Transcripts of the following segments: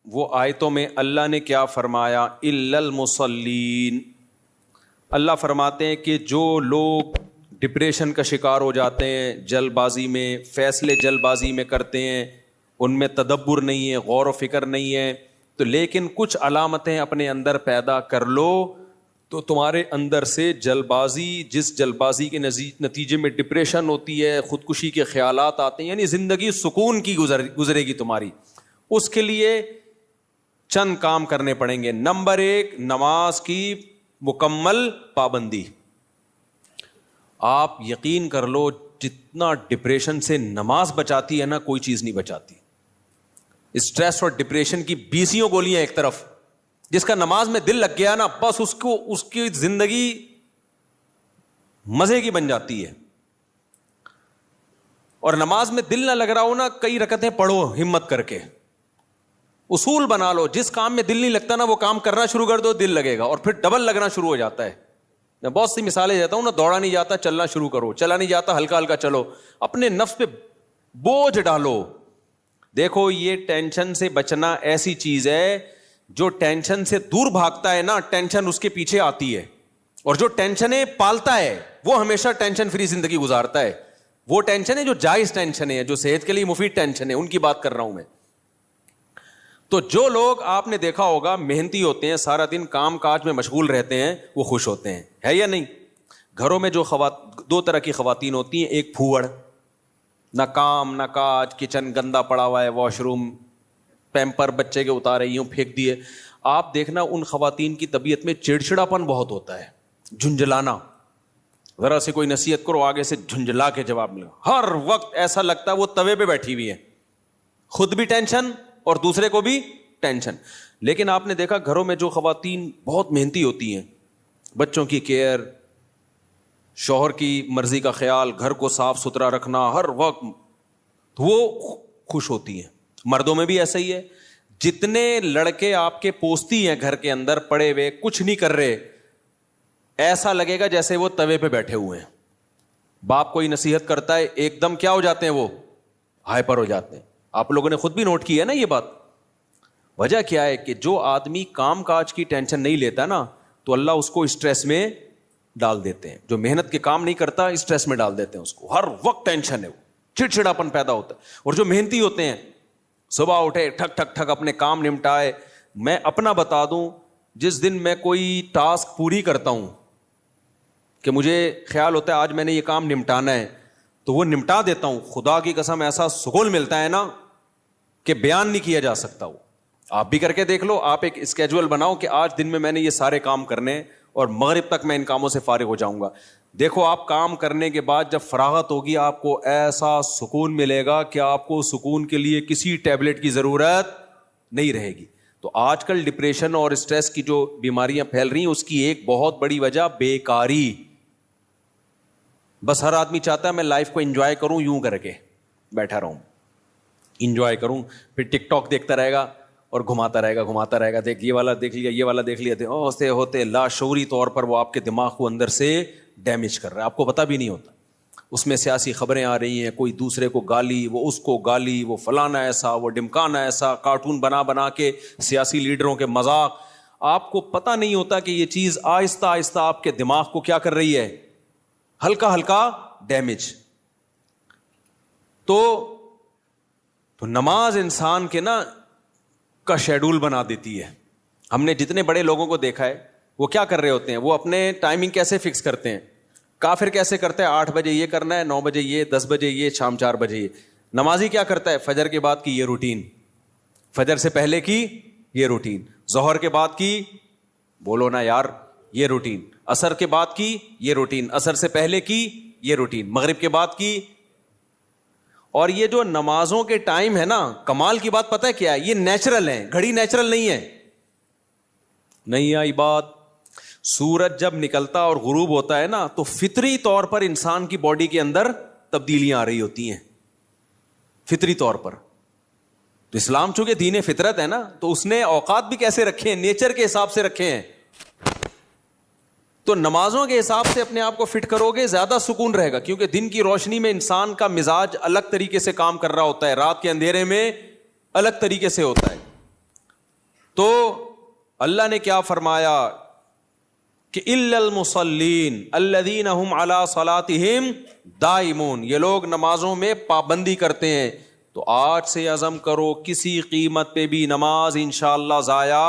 وہ آیتوں میں اللہ نے کیا فرمایا؟ الا المصلین. اللہ فرماتے ہیں کہ جو لوگ ڈپریشن کا شکار ہو جاتے ہیں، جلد بازی میں فیصلے جلد بازی میں کرتے ہیں، ان میں تدبر نہیں ہے، غور و فکر نہیں ہے، تو لیکن کچھ علامتیں اپنے اندر پیدا کر لو تو تمہارے اندر سے جلد بازی، جس جلد بازی کے نتیجے میں ڈپریشن ہوتی ہے، خودکشی کے خیالات آتے ہیں، یعنی زندگی سکون کی گزرے گی تمہاری. اس کے لیے چند کام کرنے پڑیں گے. نمبر 1، نماز کی مکمل پابندی. آپ یقین کر لو جتنا ڈپریشن سے نماز بچاتی ہے نا، کوئی چیز نہیں بچاتی. اسٹریس اور ڈپریشن کی 20 گولیاں ایک طرف، جس کا نماز میں دل لگ گیا نا، بس اس کی زندگی مزے کی بن جاتی ہے. اور نماز میں دل نہ لگ رہا ہو نا، کئی رکعتیں پڑھو ہمت کر کے. اصول بنا لو، جس کام میں دل نہیں لگتا نا، وہ کام کرنا شروع کر دو، دل لگے گا، اور پھر ڈبل لگنا شروع ہو جاتا ہے. میں بہت سی مثالیں دیتا ہوں نا، دوڑا نہیں جاتا چلنا شروع کرو، چلا نہیں جاتا ہلکا ہلکا چلو، اپنے نفس پہ بوجھ ڈالو. دیکھو یہ ٹینشن سے بچنا ایسی چیز ہے، جو ٹینشن سے دور بھاگتا ہے نا، ٹینشن اس کے پیچھے آتی ہے، اور جو ٹینشنیں پالتا ہے وہ ہمیشہ ٹینشن فری زندگی گزارتا ہے. وہ ٹینشن ہے جو جائز ٹینشن ہے، جو صحت کے لیے مفید ٹینشن ہے، ان کی بات کر رہا ہوں میں. تو جو لوگ آپ نے دیکھا ہوگا محنتی ہوتے ہیں، سارا دن کام کاج میں مشغول رہتے ہیں، وہ خوش ہوتے ہیں، ہے یا نہیں؟ گھروں میں جو دو طرح کی خواتین ہوتی ہیں، ایک پھوڑ، نہ کام نہ کاج، کچن گندا پڑا ہوا ہے، واش روم پیمپر بچے کے اتارے یوں پھینک دیے. آپ دیکھنا ان خواتین کی طبیعت میں چڑچڑاپن بہت ہوتا ہے، جھنجھلانا. ذرا سے کوئی نصیحت کرو، آگے سے جھنجھلا کے جواب ملے. ہر وقت ایسا لگتا ہے وہ توے پہ بیٹھی ہوئی ہے، خود بھی ٹینشن اور دوسرے کو بھی ٹینشن. لیکن آپ نے دیکھا گھروں میں جو خواتین بہت محنتی ہوتی ہیں، بچوں کی کیئر، شوہر کی مرضی کا خیال، گھر کو صاف ستھرا رکھنا ہر وقت، وہ خوش ہوتی ہیں. مردوں میں بھی ایسا ہی ہے. جتنے لڑکے آپ کے پوستی ہیں گھر کے اندر پڑے ہوئے کچھ نہیں کر رہے، ایسا لگے گا جیسے وہ توے پہ بیٹھے ہوئے ہیں. باپ کوئی نصیحت کرتا ہے ایک دم کیا ہو جاتے ہیں، وہ ہائپر ہو جاتے ہیں. آپ لوگوں نے خود بھی نوٹ کیا ہے نا یہ بات. وجہ کیا ہے کہ جو آدمی کام کاج کی ٹینشن نہیں لیتا نا، تو اللہ اس کو اسٹریس میں ڈال دیتے ہیں. جو محنت کے کام نہیں کرتا اسٹریس میں ڈال دیتے ہیں اس کو، ہر وقت ٹینشن ہے، وہ چڑچڑاپن پیدا ہوتا ہے. اور جو محنتی ہوتے ہیں صبح اٹھے ٹھک ٹھک ٹھک اپنے کام نمٹائے. میں اپنا بتا دوں، جس دن میں کوئی ٹاسک پوری کرتا ہوں کہ مجھے خیال ہوتا ہے آج میں نے یہ کام نمٹانا ہے، تو وہ نمٹا دیتا ہوں. خدا کی قسم ایسا سکون ملتا ہے نا کہ بیان نہیں کیا جا سکتا. وہ آپ بھی کر کے دیکھ لو. آپ ایک اسکیجول بناؤ کہ آج دن میں میں نے یہ سارے کام کرنے اور مغرب تک میں ان کاموں سے فارغ ہو جاؤں گا. دیکھو آپ کام کرنے کے بعد جب فراغت ہوگی آپ کو ایسا سکون ملے گا کہ آپ کو سکون کے لیے کسی ٹیبلٹ کی ضرورت نہیں رہے گی. تو آج کل ڈپریشن اور اسٹریس کی جو بیماریاں پھیل رہی ہیں، اس کی ایک بہت بڑی وجہ بیکاری. بس ہر آدمی چاہتا ہے میں لائف کو انجوائے کروں، یوں کر کے بیٹھا رہوں، انجوائے کروں، پھر ٹک ٹاک دیکھتا رہے گا اور گھماتا رہے گا، دیکھ یہ والا دیکھ لیا، یہ والا دیکھ لیا. ہوتے ہوتے لاشعوری طور پر وہ آپ کے دماغ کو اندر سے ڈیمیج کر رہا ہے، آپ کو پتہ بھی نہیں ہوتا. اس میں سیاسی خبریں آ رہی ہیں، کوئی دوسرے کو گالی، وہ اس کو گالی، وہ فلانا ایسا، وہ ڈمکانا ایسا، کارٹون بنا کے سیاسی لیڈروں کے مذاق. آپ کو پتہ نہیں ہوتا کہ یہ چیز آہستہ آہستہ آپ کے دماغ کو کیا کر رہی ہے، ہلکا ہلکا ڈیمیج. تو نماز انسان کے نا کا شیڈول بنا دیتی ہے. ہم نے جتنے بڑے لوگوں کو دیکھا ہے وہ کیا کر رہے ہوتے ہیں، وہ اپنے ٹائمنگ کیسے فکس کرتے ہیں. کافر کیسے کرتے ہیں، 8 بجے یہ کرنا ہے، 9 بجے یہ، 10 بجے یہ، شام 4 بجے یہ. نمازی کیا کرتا ہے، فجر کے بعد کی یہ روٹین، فجر سے پہلے کی یہ روٹین، ظہر کے بعد کی، بولو نا یار، یہ روٹین، عصر کے بعد کی یہ روٹین، عصر سے پہلے کی یہ روٹین، مغرب کے بعد کی. اور یہ جو نمازوں کے ٹائم ہے نا، کمال کی بات پتہ ہے کیا ہے، یہ نیچرل ہے، گھڑی نیچرل نہیں ہے. نہیں آئی بات. سورج جب نکلتا اور غروب ہوتا ہے نا، تو فطری طور پر انسان کی باڈی کے اندر تبدیلیاں آ رہی ہوتی ہیں، فطری طور پر. تو اسلام چونکہ دین فطرت ہے نا، تو اس نے اوقات بھی کیسے رکھے ہیں، نیچر کے حساب سے رکھے ہیں. تو نمازوں کے حساب سے اپنے آپ کو فٹ کرو گے، زیادہ سکون رہے گا. کیونکہ دن کی روشنی میں انسان کا مزاج الگ طریقے سے کام کر رہا ہوتا ہے، رات کے اندھیرے میں الگ طریقے سے ہوتا ہے. تو اللہ نے کیا فرمایا کہ الا المصلین الذین هم علی صلاتہم دائمون، یہ لوگ نمازوں میں پابندی کرتے ہیں. تو آج سے عزم کرو کسی قیمت پہ بھی نماز انشاءاللہ ضائع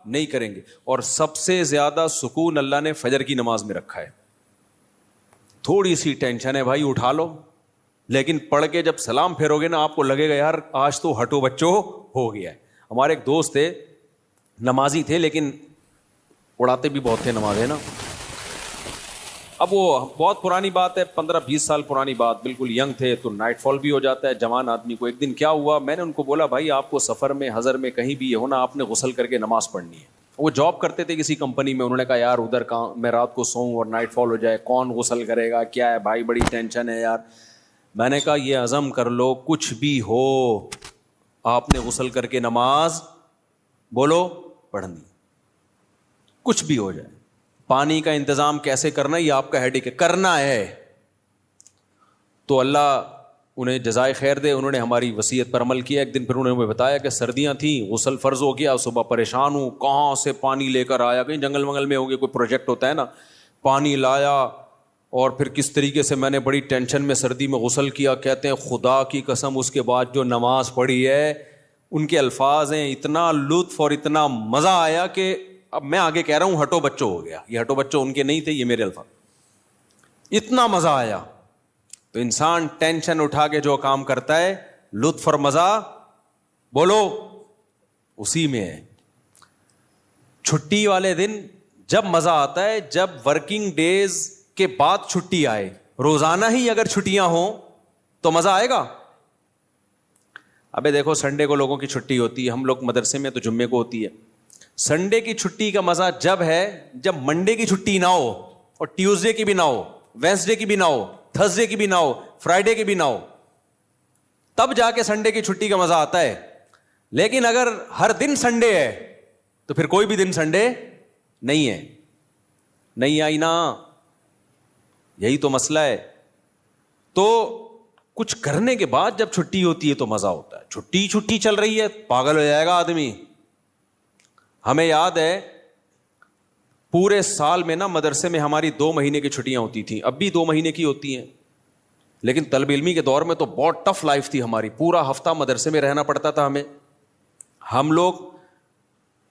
نہیں کریں گے. اور سب سے زیادہ سکون اللہ نے فجر کی نماز میں رکھا ہے. تھوڑی سی ٹینشن ہے بھائی اٹھا لو، لیکن پڑھ کے جب سلام پھیرو گے نا آپ کو لگے گا یار آج تو ہٹو بچو ہو گیا ہے. ہمارے ایک دوست تھے، نمازی تھے لیکن اڑاتے بھی بہت تھے نمازیں نا. اب وہ بہت پرانی بات ہے، 15-20 سال پرانی بات، بالکل ینگ تھے تو نائٹ فال بھی ہو جاتا ہے جوان آدمی کو. ایک دن کیا ہوا، میں نے ان کو بولا بھائی آپ کو سفر میں حضر میں کہیں بھی ہونا آپ نے غسل کر کے نماز پڑھنی ہے. وہ جاب کرتے تھے کسی کمپنی میں، انہوں نے کہا یار ادھر کہاں میں رات کو سوؤں اور نائٹ فال ہو جائے، کون غسل کرے گا، کیا ہے بھائی بڑی ٹینشن ہے یار. میں نے کہا یہ عزم کر لو کچھ بھی ہو آپ نے غسل کر کے نماز بولو پڑھنی، کچھ بھی ہو جائے. پانی کا انتظام کیسے کرنا یہ آپ کا ہیڈک ہے، کرنا ہے. تو اللہ انہیں جزائے خیر دے، انہوں نے ہماری وصیت پر عمل کیا. ایک دن پھر انہوں نے ہمیں بتایا کہ سردیاں تھیں، غسل فرض ہو گیا، صبح پریشان ہوں کہاں سے پانی لے کر آیا، کہیں جنگل منگل میں ہو گیا کوئی پروجیکٹ ہوتا ہے نا، پانی لایا اور پھر کس طریقے سے میں نے بڑی ٹینشن میں سردی میں غسل کیا. کہتے ہیں خدا کی قسم اس کے بعد جو نماز پڑھی ہے، ان کے الفاظ ہیں، اتنا لطف اور اتنا مزہ آیا کہ اب میں آگے کہہ رہا ہوں ہٹو بچو ہو گیا. یہ ہٹو بچو ان کے نہیں تھے، یہ میرے الفاظ. اتنا مزہ آیا. تو انسان ٹینشن اٹھا کے جو کام کرتا ہے لطف اور مزہ بولو اسی میں ہے. چھٹی والے دن جب مزہ آتا ہے جب ورکنگ ڈیز کے بعد چھٹی آئے. روزانہ ہی اگر چھٹیاں ہوں تو مزہ آئے گا. ابے دیکھو سنڈے کو لوگوں کی چھٹی ہوتی ہے، ہم لوگ مدرسے میں تو جمعے کو ہوتی ہے. سنڈے کی چھٹی کا مزہ جب ہے جب منڈے کی چھٹی نہ ہو اور ٹیوزڈے کی بھی نہ ہو، وینسڈے کی بھی نہ ہو، تھرسڈے کی بھی نہ ہو، فرائیڈے کی بھی نہ ہو، تب جا کے سنڈے کی چھٹی کا مزہ آتا ہے. لیکن اگر ہر دن سنڈے ہے تو پھر کوئی بھی دن سنڈے نہیں ہے. نہیں آئی نا، یہی تو مسئلہ ہے. تو کچھ کرنے کے بعد جب چھٹی ہوتی ہے تو مزہ ہوتا ہے. چھٹی چل رہی ہے پاگل ہو جائے گا آدمی. ہمیں یاد ہے پورے سال میں نا مدرسے میں ہماری 2 مہینے کی چھٹیاں ہوتی تھیں، اب بھی 2 مہینے کی ہوتی ہیں، لیکن طلب علمی کے دور میں تو بہت ٹف لائف تھی ہماری. پورا ہفتہ مدرسے میں رہنا پڑتا تھا ہمیں. ہم لوگ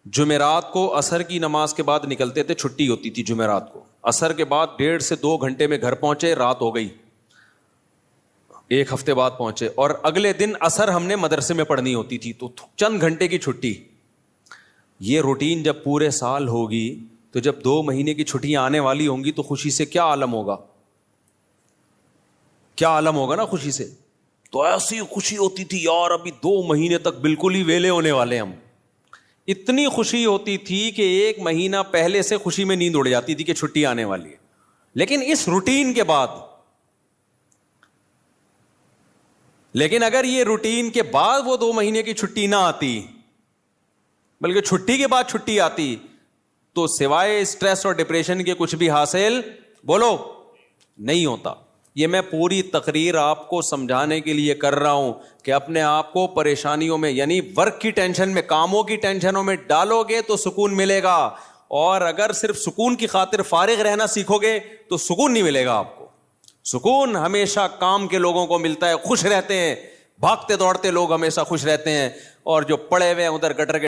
جمعرات کو عصر کی نماز کے بعد نکلتے تھے، چھٹی ہوتی تھی جمعرات کو. عصر کے بعد 1.5 سے 2 گھنٹے میں گھر پہنچے، رات ہو گئی. 1 ہفتے بعد پہنچے اور اگلے دن عصر ہم نے مدرسے میں پڑھنی ہوتی تھی، تو چند گھنٹے کی چھٹی. یہ روٹین جب پورے سال ہوگی تو جب 2 مہینے کی چھٹیاں آنے والی ہوں گی تو خوشی سے کیا عالم ہوگا، کیا عالم ہوگا نا خوشی سے. تو ایسی خوشی ہوتی تھی یار ابھی 2 مہینے تک بالکل ہی ویلے ہونے والے ہم. اتنی خوشی ہوتی تھی کہ 1 مہینہ پہلے سے خوشی میں نیند اڑ جاتی تھی کہ چھٹی آنے والی ہے. لیکن اس روٹین کے بعد، لیکن اگر یہ روٹین کے بعد وہ 2 مہینے کی چھٹی نہ آتی بلکہ چھٹی کے بعد چھٹی آتی تو سوائے اسٹریس اور ڈپریشن کے کچھ بھی حاصل بولو نہیں ہوتا. یہ میں پوری تقریر آپ کو سمجھانے کے لیے کر رہا ہوں کہ اپنے آپ کو پریشانیوں میں یعنی ورک کی ٹینشن میں، کاموں کی ٹینشنوں میں ڈالو گے تو سکون ملے گا. اور اگر صرف سکون کی خاطر فارغ رہنا سیکھو گے تو سکون نہیں ملے گا آپ کو. سکون ہمیشہ کام کے لوگوں کو ملتا ہے، خوش رہتے ہیں. بھاگتے دوڑتے لوگ ہمیشہ خوش رہتے ہیں، اور جو پڑے ہوئے ہیں ادھر گٹر کے